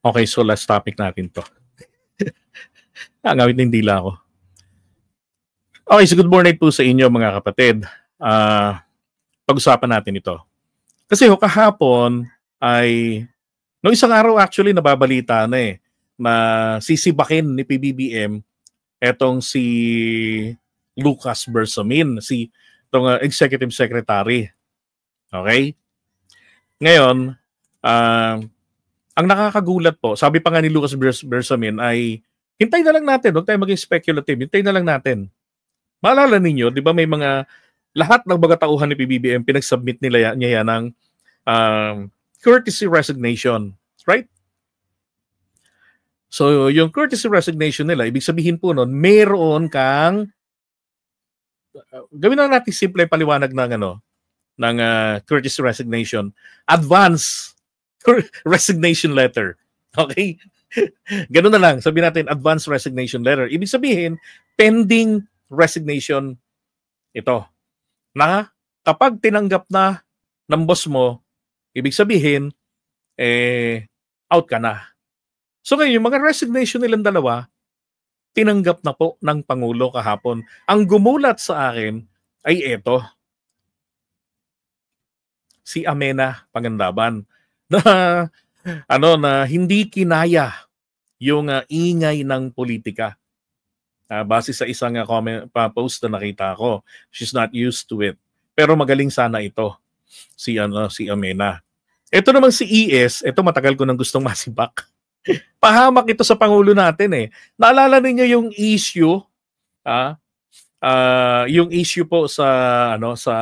Okay, so last topic natin to. Ngawit ng dila ako. Okay, so good morning po sa inyo mga kapatid. Pag-usapan natin ito. Kasi kahapon ay, no isang araw actually nababalita na na sisibakin ni PBBM etong si Lucas Bersamin, itong Executive Secretary. Okay? Ngayon, ang nakakagulat po, sabi pa nga ni Lucas Bersamin ay, hintay na lang natin, huwag tayo maging speculative, hintay na lang natin. Maalala ninyo, di ba may lahat ng mga tauhan ni PBBM, pinag-submit niya yan ng courtesy resignation. Right? So, yung courtesy resignation nila, ibig sabihin po nun, meron kang, gawin na natin simple paliwanag ng courtesy resignation, advance resignation letter. Okay? Ganun na lang, sabihin natin advance resignation letter. Ibig sabihin, pending resignation ito. Na kapag tinanggap na ng boss mo, ibig sabihin, out ka na. So ngayon, yung mga resignation nilang dalawa, tinanggap na po ng Pangulo kahapon. Ang gumulat sa akin ay ito. Si Amena Pangandaban na hindi kinaya yung ingay ng politika. Base sa isang post na nakita ko, she's not used to it. Pero magaling sana ito si Amena. Ito naman si ES, ito matagal ko nang gustong masibak. Pahamak ito sa Pangulo natin Naalala ninyo yung issue yung issue po sa sa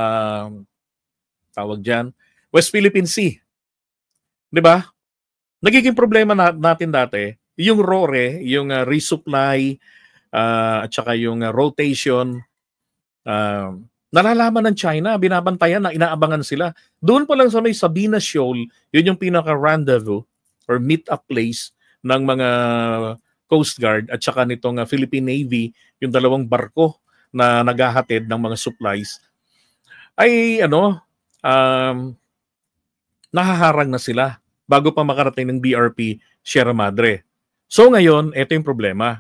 tawag diyan, West Philippine Sea. 'Di ba? Nagiging problema natin dati yung RORE, yung resupply at saka yung rotation, nalalaman ng China, binabantayan na, inaabangan sila. Doon pa lang sa may Sabina Shoal, yun yung pinaka-rendezvous or meet-up place ng mga Coast Guard at saka nitong Philippine Navy, yung dalawang barko na naghahatid ng mga supplies, ay nahaharang na sila bago pa makarating ng BRP Sierra Madre. So ngayon, ito yung problema.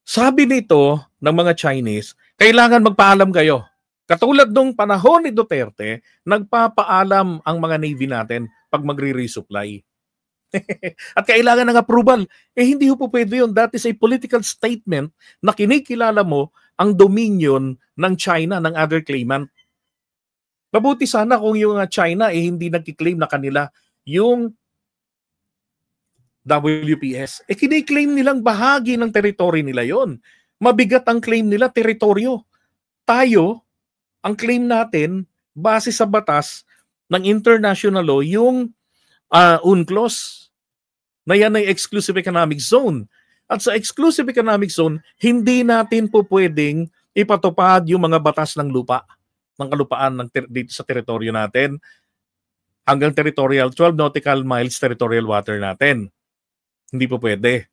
Sabi nito ng mga Chinese, kailangan magpaalam kayo. Katulad nung panahon ni Duterte, nagpapaalam ang mga Navy natin pag magre-resupply. At kailangan ng approval. Hindi po pwede yun. That is a political statement na kinikilala mo ang dominion ng China, ng other claimant. Mabuti sana kung yung China hindi nagkiklaim na kanila yung WPS. Kiniklaim nilang bahagi ng teritoryo nila yon. Mabigat ang claim nila, teritoryo. Tayo, ang claim natin, base sa batas ng international law, yung UNCLOS, na yan ay exclusive economic zone. At sa exclusive economic zone, hindi natin po pwedeng ipatupad yung mga batas ng lupa, ng kalupaan dito sa teritoryo natin, hanggang territorial, 12 nautical miles territorial water natin. Hindi po pwede.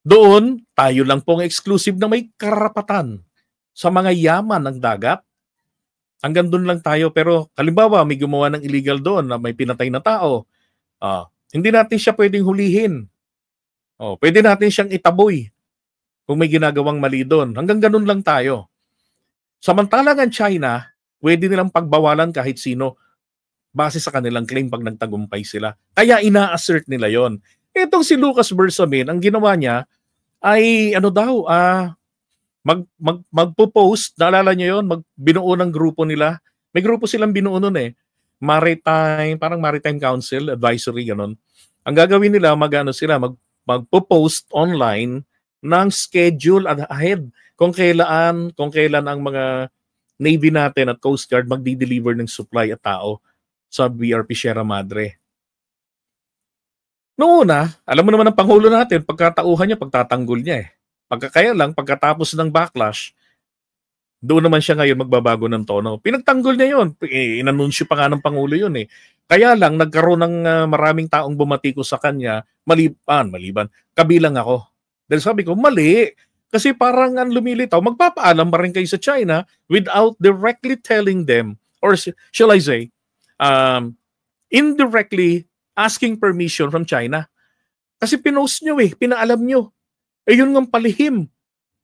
Doon, tayo lang pong exclusive na may karapatan sa mga yaman ng dagat. Hanggang doon lang tayo. Pero halimbawa, may gumawa ng illegal doon na may pinatay na tao. Hindi natin siya pwedeng hulihin. Pwede natin siyang itaboy kung may ginagawang mali doon. Hanggang ganun lang tayo. Samantalang ang China, pwede nilang pagbawalan kahit sino base sa kanilang claim pag nagtagumpay sila. Kaya ina-assert nila yon. Itong si Lucas Bersamin, ang ginawa niya ay magpo-post, naalala niyo yon, binuo ng grupo nila. May grupo silang binuo nun parang Maritime Council, advisory, ganon. Ang gagawin nila, magpo-post online ng schedule ahead kung kailan ang mga Navy natin at Coast Guard magdi-deliver ng supply at tao sa BRP Sierra Madre. Noon alam mo naman ng Pangulo natin, pagkatauhan niya, pagtatanggol niya Kaya lang, pagkatapos ng backlash, doon naman siya ngayon magbabago ng tono. Pinagtanggol niya yun. Inanunsyo pa nga ng Pangulo yun Kaya lang, nagkaroon ng maraming taong bumatiko sa kanya, maliban, kabilang ako. Dahil sabi ko, mali. Kasi parang lumilitaw, magpapaalam ba rin kayo sa China without directly telling them, or shall I say, indirectly asking permission from China. Kasi pinost nyo pinaalam nyo. Yun ng palihim.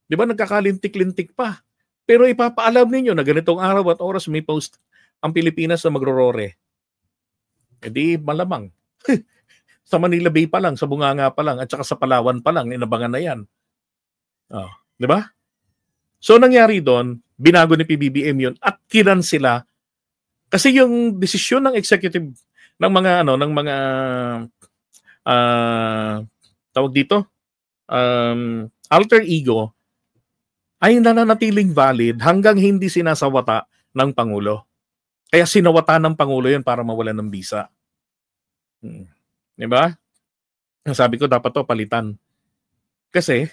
Di ba, nagkakalintik-lintik pa. Pero ipapaalam ninyo na ganitong araw at oras may post ang Pilipinas na magro-rore. Di malamang. Sa Manila Bay pa lang, sa Bunganga pa lang, at saka sa Palawan pa lang, inabangan na yan. Di ba? So nangyari doon, binago ni PBBM yun at kinan sila kasi yung desisyon ng executive ng mga tawag dito alter ego ay nananatiling valid hanggang hindi sinasawata ng Pangulo. Kaya sinawata ng Pangulo yun para mawalan ng visa. Di ba? Sabi ko dapat to palitan. Kasi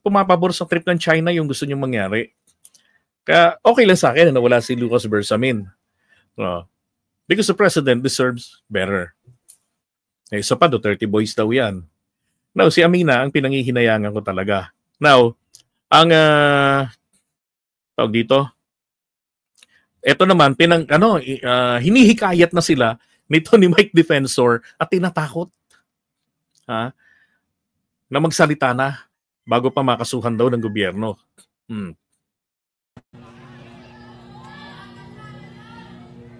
pumapabor sa trip ng China yung gusto niyong mangyari. Kaya okay lang sa akin na wala si Lucas Bersamin. Because the president deserves better. Isa pa, Duterte boys daw yan. Now, si Amina ang pinangihinayangan ko talaga. Now, ang tawag dito, ito naman, hinihikayat na sila nito ni Mike Defensor at tinatakot na magsalita na bago pa makasuhan daw ng gobyerno.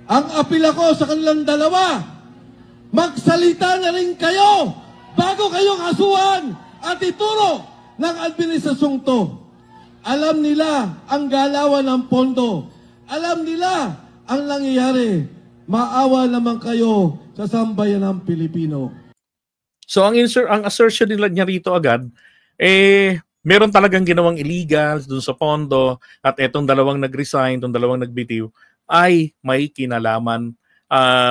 Ang apila ko sa kanilang dalawa, magsalita na rin kayo bago kayong kasuhan at ituro ng administrasyong to. Alam nila ang galawan ng pondo. Alam nila ang nangyayari. Maawa naman kayo sa sambayan ng Pilipino. So ang assertion nila niya rito agad, meron talagang ginawang illegal dun sa pondo at etong dalawang nag-resign, itong dalawang nagbitiw, ay may kinalaman,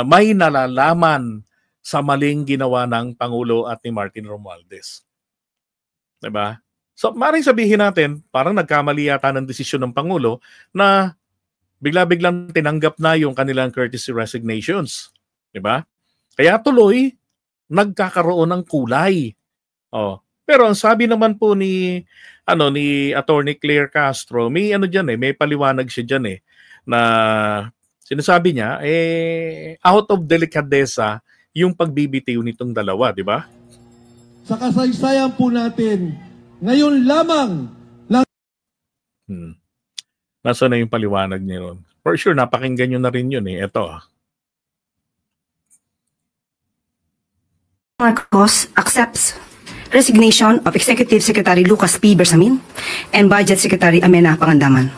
may nalalaman sa maling ginawa ng Pangulo at ni Martin Romualdez. Diba? So maaaring sabihin natin, parang nagkamali yata ng desisyon ng Pangulo na bigla-biglang tinanggap na yung kanilang courtesy resignations. Diba? Kaya tuloy, nagkakaroon ng kulay. Pero ang sabi naman po ni Attorney Claire Castro, may may paliwanag siya diyan na sinasabi niya out of delicadeza yung pagbibitiw nitong dalawa, di ba? Sa kasaysayan po natin, ngayon lamang Nasa na yung paliwanag niya ron? For sure, napakinggan nyo na rin yun Ito. Marcos accepts resignation of Executive Secretary Lucas P. Bersamin and Budget Secretary Amena Pangandaman.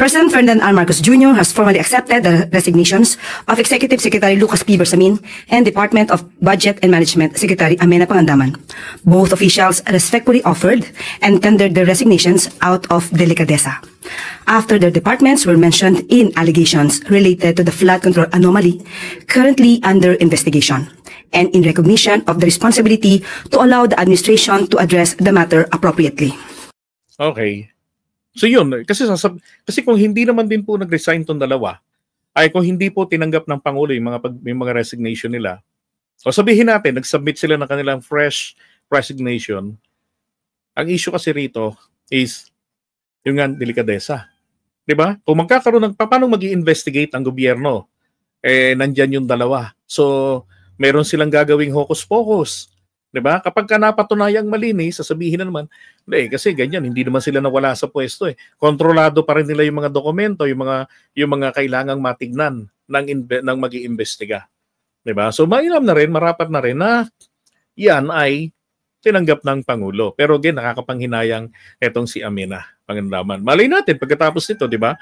President Ferdinand R. Marcos Jr. has formally accepted the resignations of Executive Secretary Lucas P. Bersamin and Department of Budget and Management Secretary Amena Pangandaman. Both officials respectfully offered and tendered their resignations out of delicadeza, after their departments were mentioned in allegations related to the flood control anomaly currently under investigation, and in recognition of the responsibility to allow the administration to address the matter appropriately. Okay. So yun, kasi kung hindi naman din po nag-resign tong dalawa, ay kung hindi po tinanggap ng Pangulo yung mga resignation nila, o sabihin natin, nag-submit sila ng kanilang fresh resignation, ang issue kasi rito is yung delikadesa. Diba? Kung magkakaroon paano mag-i-investigate ang gobyerno, nandyan yung dalawa. So, meron silang gagawing hocus-pocus. Diba? Kapag ka napatunayang malinis, sasabihin na naman, kasi ganyan, hindi naman sila nawala sa pwesto Kontrolado pa rin nila yung mga dokumento, yung mga kailangang matignan ng mag-iimbestiga. Diba? So mainam na rin, marapat na rin na yan ay tinanggap ng Pangulo. Pero again, nakakapanghinayang etong si Amena Pangandaman. Malay natin, pagkatapos nito, diba,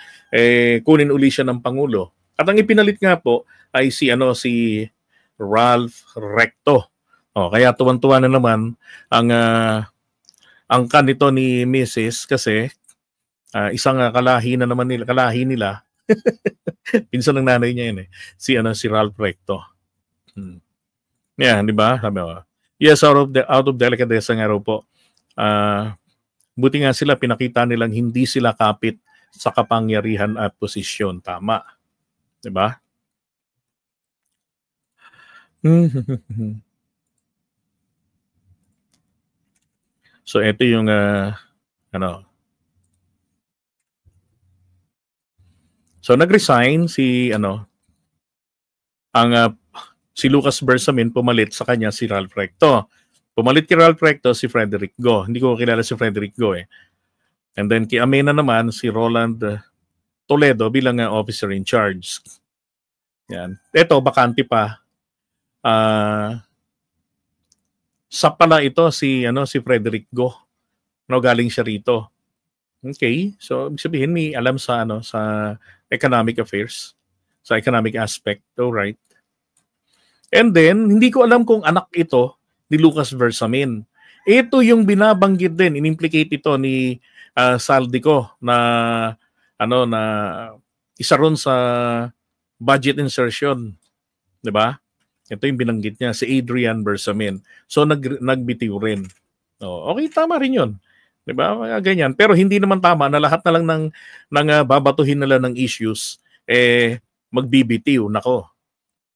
kunin uli siya ng Pangulo. At ang ipinalit nga po ay si Ralph Recto. Kaya tuwan-tuwa na naman ang kanito ni Mrs. kasi isang kalahi nila. Pinsan ng nanay niya yun si Ralph Recto. Yeah, di ba? Sabi ko. Yes, out of delicadeza nga raw po. Buti nga sila, pinakita nilang hindi sila kapit sa kapangyarihan at posisyon. Tama. Di ba? So ito yung So nag-resign si ang Si Lucas Bersamin pumalit sa kanya si Ralph Recto. Pumalit kay Ralph Recto si Frederick Go. Hindi ko kilala si Frederick Go eh. And then kay Amena naman si Roland Toledo bilang officer in charge. Yan. Ito, bakante pa. Sa pala ito si Frederick Go. No, galing siya rito. Okay, so ibig sabihin may alam sa sa economic affairs, sa economic aspect, all right. And then hindi ko alam kung anak ito ni Lucas Bersamin. Ito yung binabanggit din, inimplicate ito ni Saldico na na isa ron sa budget insertion, 'di ba? Ito yung binanggit niya si Adrian Bersamin. So nagbitiw rin. Oh, okay, tama rin 'yon. 'Di ba? Ganyan. Pero hindi naman tama na lahat na lang ng babatuhin nila ng issues magbibitiw nako.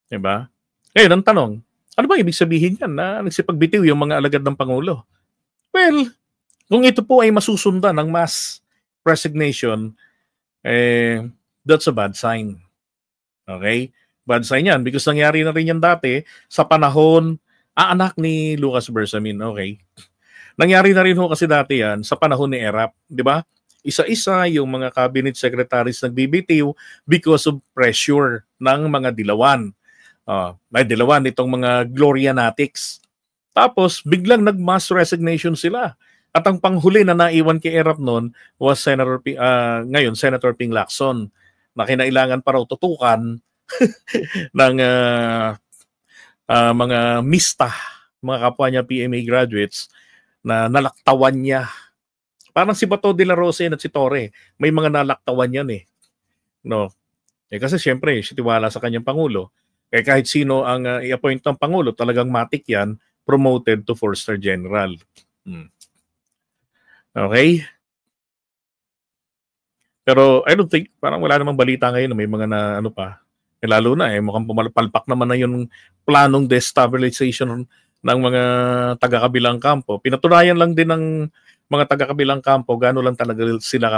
'Di ba? Ngayon ang tanong, ano ba ibig sabihin yan na nagsipagbitiw yung mga alagad ng Pangulo? Well, kung ito po ay masusundan ng mass resignation, that's a bad sign. Okay? Bad sign yan because nangyari na rin yan dati sa panahon, anak ni Lucas Bersamin. Okay? Nangyari na rin ho kasi dati yan sa panahon ni Erap. Di ba? Isa-isa yung mga cabinet secretaries nagbibitiw because of pressure ng mga dilawan. Dilawan itong mga Glorianatics. Tapos biglang nag-mass resignation sila. At ang panghuli na naiwan kay Erap noon was Senator Ping Lacson na kinailangan pa raw tutukan ng mga mista, mga kapwa niya PMA graduates na nalaktawan niya. Parang si Bato de la Rosa at si Torre, may mga nalaktawan yan eh. No. Kasi siyempre, siya tiwala sa kanyang Pangulo. Kahit sino ang i-appoint ng Pangulo, talagang matik yan, promoted to 4-star general. Okay? Pero I don't think, parang wala namang balita ngayon na may mga lalo na mukhang pumalpak naman na yung planong destabilization ng mga taga-kabilang kampo. Pinatunayan lang din ng mga taga-kabilang kampo gaano lang talaga sila